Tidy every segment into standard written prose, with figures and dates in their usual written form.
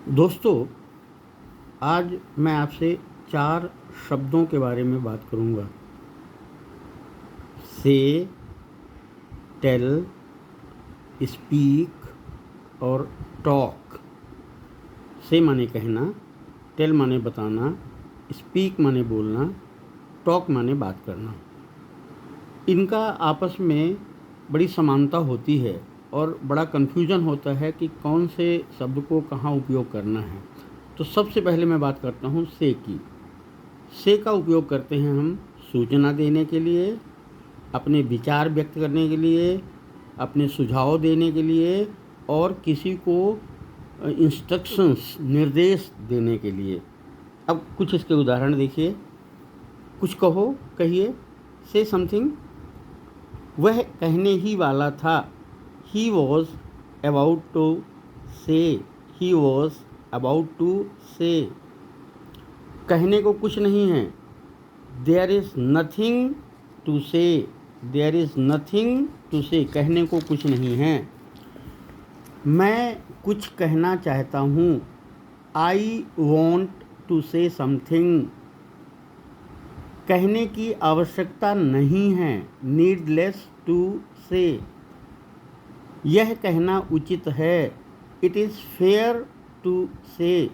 दोस्तों, आज मैं आपसे 4 शब्दों के बारे में बात करूंगा। से, टेल, स्पीक और टॉक। से माने कहना, टेल माने बताना, स्पीक माने बोलना, टॉक माने बात करना। इनका आपस में बड़ी समानता होती है और बड़ा कन्फ्यूजन होता है कि कौन से शब्द को कहाँ उपयोग करना है। तो सबसे पहले मैं बात करता हूँ से की। से का उपयोग करते हैं हम सूचना देने के लिए, अपने विचार व्यक्त करने के लिए, अपने सुझाव देने के लिए और किसी को इंस्ट्रक्शंस निर्देश देने के लिए। अब कुछ इसके उदाहरण देखिए। कुछ कहो, कहिए। से समथिंग। वह कहने ही वाला था। ही वॉज अबाउट टू से। ही वॉज अबाउट टू से। कहने को कुछ नहीं है। देयर इज़ नथिंग टू से। देयर इज़ नथिंग टू से। कहने को कुछ नहीं है। मैं कुछ कहना चाहता हूँ। I want to say something. कहने की आवश्यकता नहीं है। नीडलेस टू से। यह कहना उचित है। इट इज़ फेयर टू से।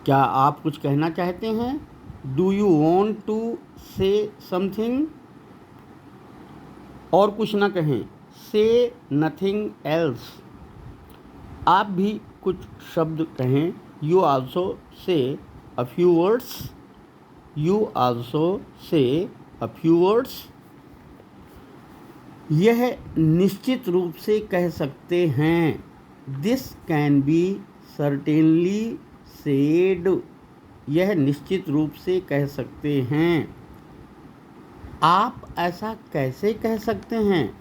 क्या आप कुछ कहना चाहते हैं? Do you want to say something? और कुछ ना कहें। से नथिंग एल्स। आप भी कुछ शब्द कहें। You also say a few words. You also say a few words. यह निश्चित रूप से कह सकते हैं। This can be certainly said. यह निश्चित रूप से कह सकते हैं। आप ऐसा कैसे कह सकते हैं?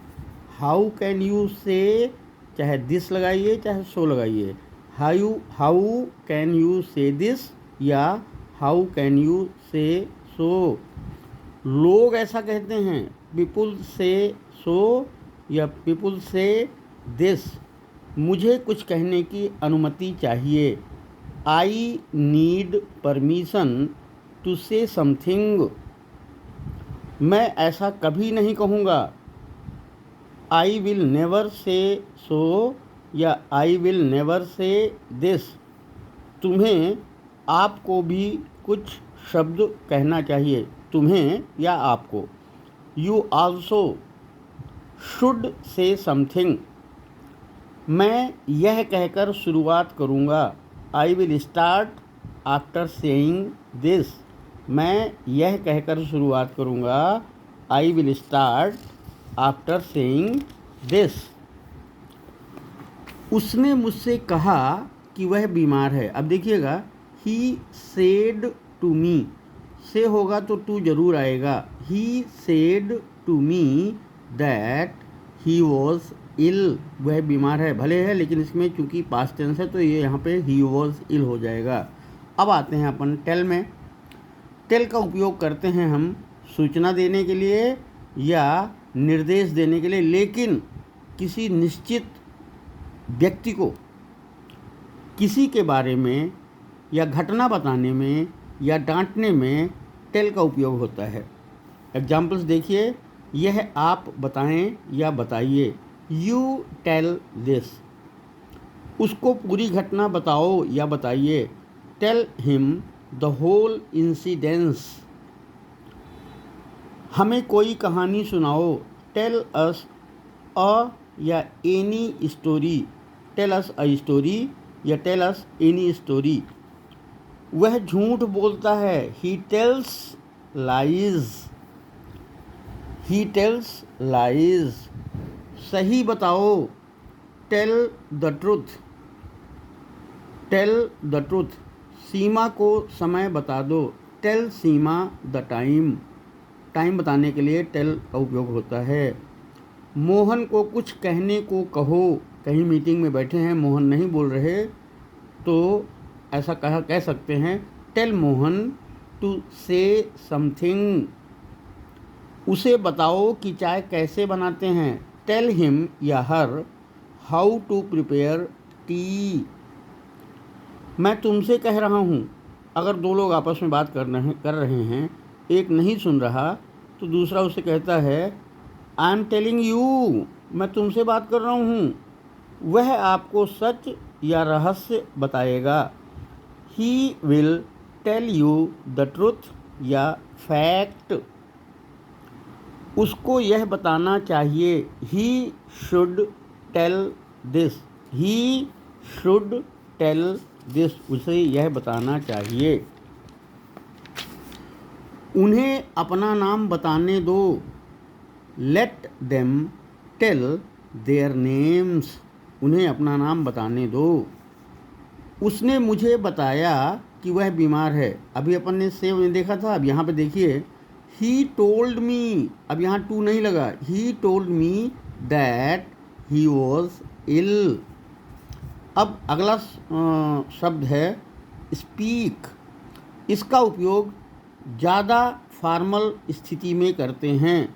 हाउ कैन यू से, चाहे दिस लगाइए चाहे सो लगाइए। हाउ कैन यू से दिस या हाउ कैन यू से सो। लोग ऐसा कहते हैं। पीपुल से सो या पीपुल से दिस। मुझे कुछ कहने की अनुमति चाहिए। I need permission to say something. मैं ऐसा कभी नहीं कहूँगा। आई विल नेवर से सो या I will never say this. तुम्हें, आपको भी कुछ शब्द कहना चाहिए। तुम्हें या आपको। You also should say something. मैं यह कहकर शुरुआत करूँगा। I will start after saying this. मैं यह कहकर शुरुआत करूँगा। I will start after saying this. उसने मुझसे कहा कि वह बीमार है। अब देखिएगा, ही सेड टू मी। से होगा तो टू जरूर आएगा। He said to me that he was ill. वह बीमार है, भले है, लेकिन इसमें चूंकि पास्ट टेंस है तो ये यहाँ पे ही वॉज इल हो जाएगा। अब आते हैं अपन टेल में। टेल का उपयोग करते हैं हम सूचना देने के लिए या निर्देश देने के लिए, लेकिन किसी निश्चित व्यक्ति को किसी के बारे में या घटना बताने में या डांटने में टेल का उपयोग होता है। एग्जाम्पल्स देखिए। यह आप बताएं या बताइए। You tell this. उसको पूरी घटना बताओ या बताइए। Tell him the whole incidence. हमें कोई कहानी सुनाओ। टेल अस अ या any story. Tell us a story या टेल अस एनी स्टोरी। वह झूठ बोलता है। He tells lies. He tells lies. सही बताओ। Tell the truth. Tell the truth. Seema को समय बता दो। Tell Seema the time. Time बताने के लिए टेल का उपयोग होता है। मोहन को कुछ कहने को कहो। कहीं मीटिंग में बैठे हैं, मोहन नहीं बोल रहे, तो ऐसा कह सकते हैं। Tell Mohan to say something. उसे बताओ कि चाय कैसे बनाते हैं। टेल हिम या her how to prepare tea. मैं तुमसे कह रहा हूँ। अगर दो लोग आपस में बात कर रहे हैं, एक नहीं सुन रहा तो दूसरा उसे कहता है आई एम टेलिंग यू, मैं तुमसे बात कर रहा हूँ। वह आपको सच या रहस्य बताएगा। He will tell you the truth या फैक्ट। उसको यह बताना चाहिए। He should tell this. He should tell this. उसे यह बताना चाहिए। उन्हें अपना नाम बताने दो। Let them tell their names. उन्हें अपना नाम बताने दो। उसने मुझे बताया कि वह बीमार है। अभी अपन ने सेव नहीं देखा था, अब यहाँ पे देखिए ही टोल्ड मी। अब यहाँ टू नहीं लगा। He told me that he was ill. अब अगला शब्द है स्पीक। इसका उपयोग ज़्यादा फॉर्मल स्थिति में करते हैं।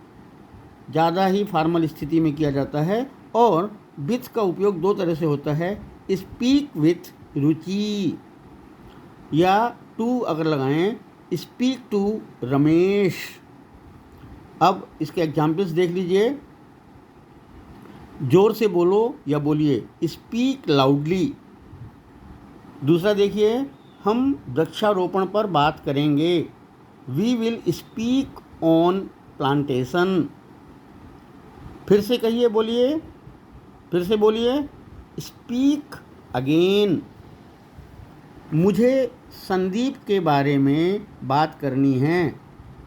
ज़्यादा ही फॉर्मल स्थिति में किया जाता है। और विथ का उपयोग दो तरह से होता है। स्पीक विथ रुचि, या टू अगर लगाएं स्पीक टू रमेश। अब इसके एग्जाम्पल्स देख लीजिए। जोर से बोलो या बोलिए, स्पीक लाउडली। दूसरा देखिए, हम वृक्षारोपण पर बात करेंगे। We will speak on plantation. फिर से कहिए, बोलिए, फिर से बोलिए, स्पीक अगेन। मुझे संदीप के बारे में बात करनी है।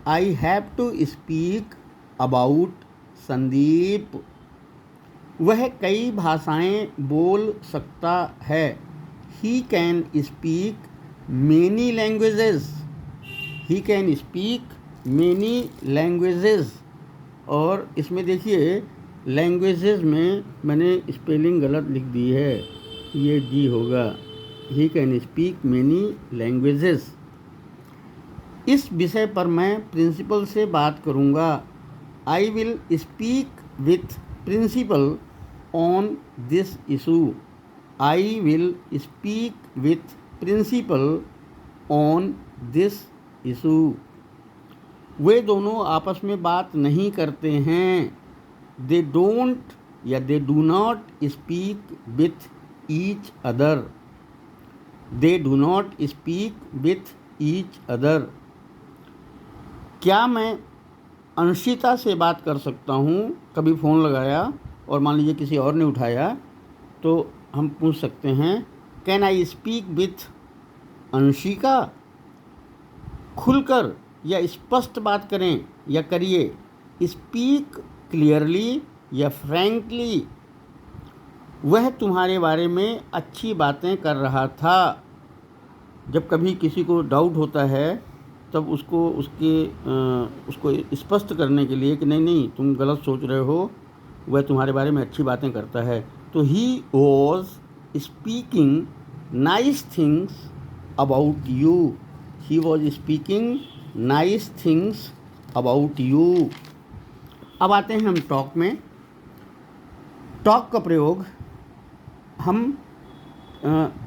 I have to speak about Sandeep. वह कई भाषाएं बोल सकता है। He can speak many languages. He can speak many languages. और इसमें देखिए लैंग्वेजेस में मैंने स्पेलिंग गलत लिख दी है, ये जी होगा। He can speak many languages. इस विषय पर मैं प्रिंसिपल से बात करूँगा। I will speak with principal on this issue. I will speak with principal on this issue. वे दोनों आपस में बात नहीं करते हैं। दे डोंट या they do not speak with each other. They do not speak with each other. क्या मैं अंशिता से बात कर सकता हूँ? कभी फ़ोन लगाया और मान लीजिए किसी और ने उठाया तो हम पूछ सकते हैं can I speak with Anshika. खुलकर या स्पष्ट बात करें या करिए। स्पीक क्लियरली या फ्रैंकली। वह तुम्हारे बारे में अच्छी बातें कर रहा था। जब कभी किसी को डाउट होता है तब उसको स्पष्ट करने के लिए कि नहीं नहीं तुम गलत सोच रहे हो, वह तुम्हारे बारे में अच्छी बातें करता है। तो he was speaking nice things about you. He was speaking nice things about you. अब आते हैं हम टॉक में। टॉक का प्रयोग हम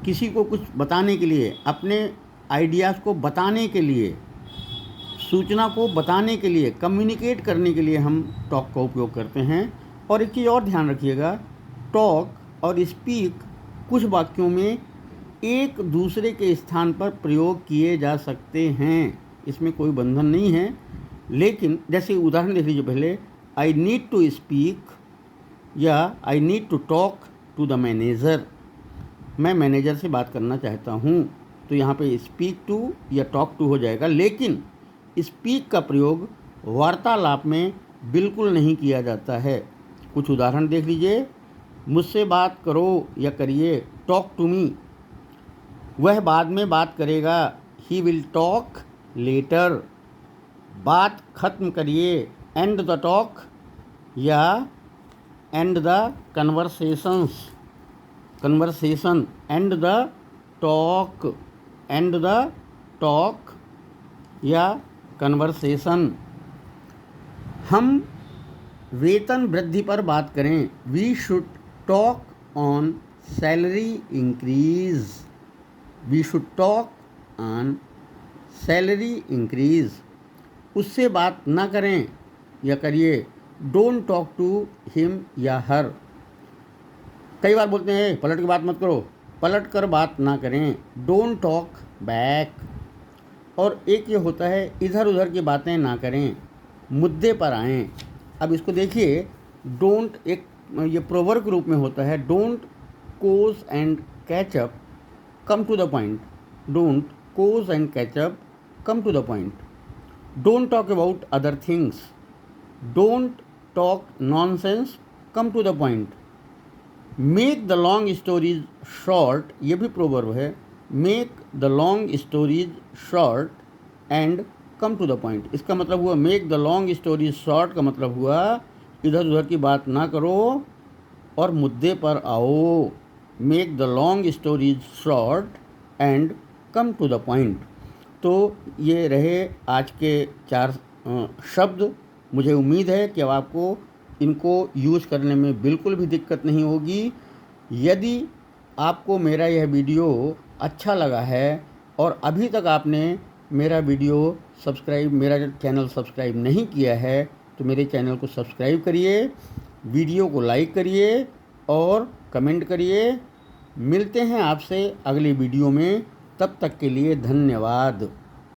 किसी को कुछ बताने के लिए, अपने आइडियाज़ को बताने के लिए, सूचना को बताने के लिए, कम्युनिकेट करने के लिए हम टॉक का उपयोग करते हैं। और एक चीज़ और ध्यान रखिएगा, टॉक और स्पीक कुछ वाक्यों में एक दूसरे के स्थान पर प्रयोग किए जा सकते हैं। इसमें कोई बंधन नहीं है। लेकिन जैसे उदाहरण देख लीजिए पहले, आई नीड टू स्पीक या I need to talk to the manager. मैं मैनेजर से बात करना चाहता हूँ, तो यहाँ पे स्पीक टू या टॉक टू हो जाएगा। लेकिन स्पीक का प्रयोग वार्तालाप में बिल्कुल नहीं किया जाता है। कुछ उदाहरण देख लीजिए। मुझसे बात करो या करिए, टॉक टू मी। वह बाद में बात करेगा, ही विल टॉक लेटर। बात खत्म करिए, एंड द टॉक या end the conversations. Conversation, end the talk, end the talk या कन्वर्सेशन। हम वेतन वृद्धि पर बात करें। We should talk on salary increase. We should talk on salary increase. उससे बात ना करें या करिए। डोंट टॉक टू हिम या हर। कई बार बोलते हैं पलट के बात मत करो, पलट कर बात ना करें। Don't talk back. और एक ये होता है इधर उधर की बातें ना करें, मुद्दे पर आएँ। अब इसको देखिए, डोंट एक ये प्रोवर्ब के रूप में होता है। Don't cause and catch up, come to the point. Don't cause and catch up, come to the point. Don't talk about other things. Don't talk nonsense, come to the point. Make the long stories short, ये भी proverb है। Make the long stories short and come to the point. इसका मतलब हुआ make the long stories short का मतलब हुआ इधर उधर की बात ना करो और मुद्दे पर आओ। Make the long stories short and come to the point. तो ये रहे आज के 4 शब्द। मुझे उम्मीद है कि अब आपको इनको यूज़ करने में बिल्कुल भी दिक्कत नहीं होगी। यदि आपको मेरा यह वीडियो अच्छा लगा है और अभी तक आपने मेरा चैनल सब्सक्राइब नहीं किया है तो मेरे चैनल को सब्सक्राइब करिए, वीडियो को लाइक करिए और कमेंट करिए। मिलते हैं आपसे अगली वीडियो में, तब तक के लिए धन्यवाद।